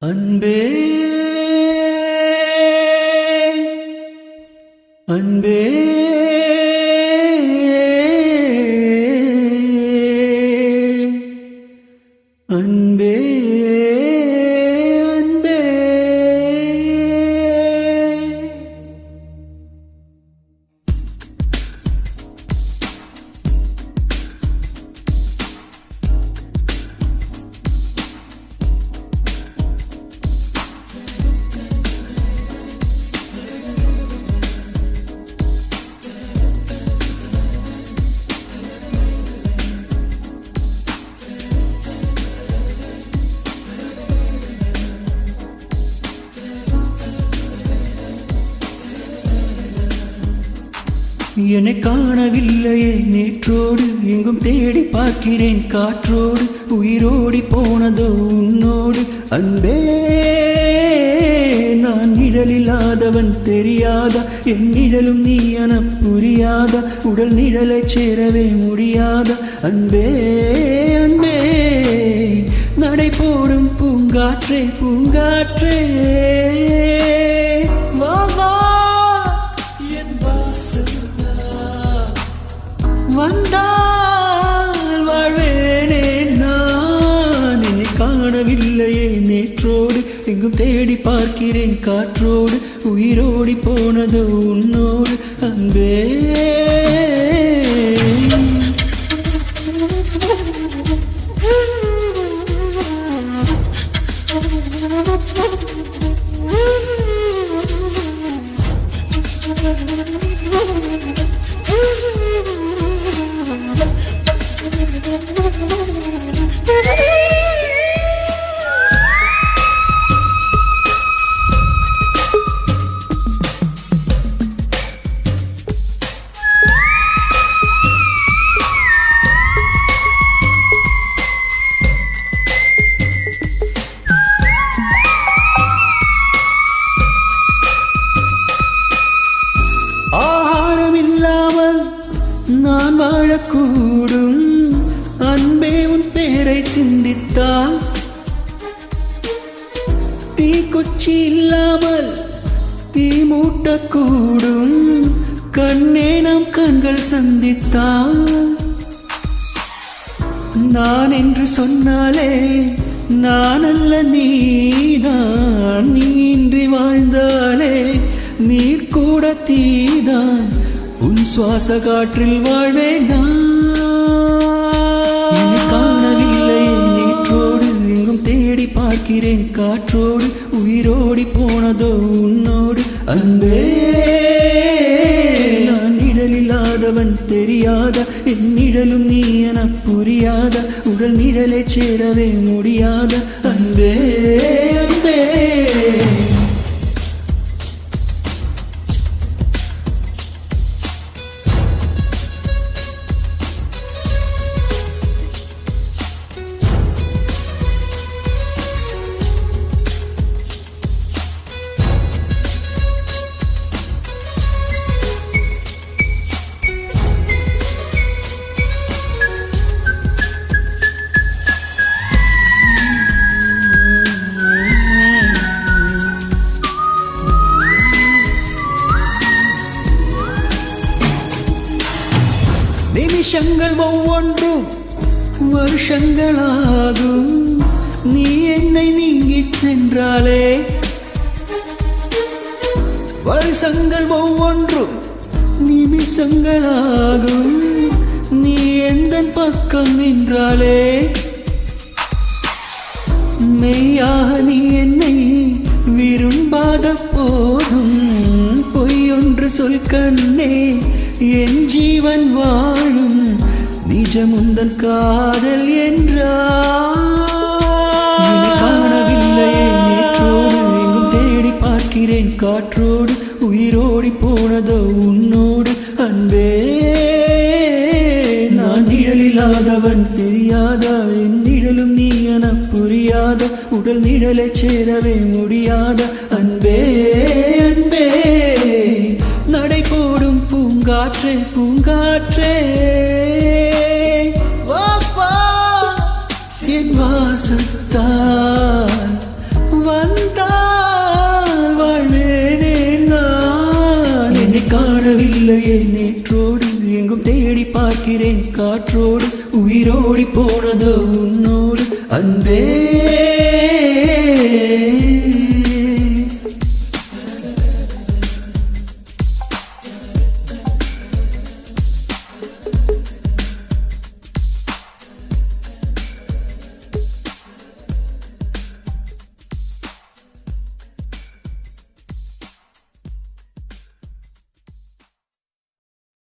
அன்பே அன்பே அன்பே அன்பே என்னை காணவில்லையே நேற்றோடு எங்கும் தேடி பார்க்கிறேன் காற்றோடு உயிரோடி போனதோ உன்னோடு அன்பே நான் நிழலில்லாதவன் தெரியாதா என் நிழலும் நீ என புரியாதா உடல் நிழலை சேரவே முடியாதா அன்பே அன்பே நடை போடும் பூங்காற்றே பூங்காற்றே வா வா வந்தால் வாழ்வேனே நான் என்னை காணவில்லையே நேற்றோடு எங்கும் தேடி பார்க்கிறேன் காற்றோடு உயிரோடி போனதோ உன்னோடு அன்பே நான் வாழக்கூடும் அன்பே உன் பேரை சிந்தித்தால் தீக்குச்சி இல்லாமல் தீ மூட்டக்கூடும் கண்ணே நம் கண்கள் சந்தித்தால் நான் என்று சொன்னாலே நான் அல்ல நீதான் நீ இன்றி வாழ்ந்தாலே நீர் கூட தீதான் உன் சுவாச காற்றில் வாழ்வேன் காணவில்லை நேற்றோடு எங்கும் தேடி பார்க்கிறேன் காற்றோடு உயிரோடி போனதோ உன்னோடு அன்பே நான் நிழலில்லாதவன் தெரியாத என் நிழலும் நீ என புரியாத உடல் நிழலை சேரவே முடியாத அன்பே அன்பே நிமிஷங்கள் ஒவ்வொன்றும் வருஷங்களாகும் நீ என்னை நீங்கிச் சென்றாலே வருஷங்கள் ஒவ்வொன்றும் நிமிஷங்களாகும் நீ எந்தன் பக்கம் நின்றாலே மெய்யாக நீ என்னை விரும்பாத போதும் பொய்யொன்று சொல் கண்ணே என் ஜீவன் வாழும் நிஜமுந்தன் காதல் காணவில்லையே நேற்றோடு எங்கும் தேடி பார்க்கிறேன் காற்றோடு உயிரோடி போனதோ உன்னோடு அன்பே நான் நிழலில்லாதவன் தெரியாதா என் நிழலும் நீ என புரியாத உடல் நிழலை சேரவே முடியாத அன்பே அன்பே நடை போடும் பூங்காற்றே பூங்காற்றே வாப்பா என் வாசத்தால் இல்லையே நேற்றோடு எங்கும் தேடி பார்க்கிறேன் காற்றோடு உயிரோடி போனதோ உன்னோடு அன்பே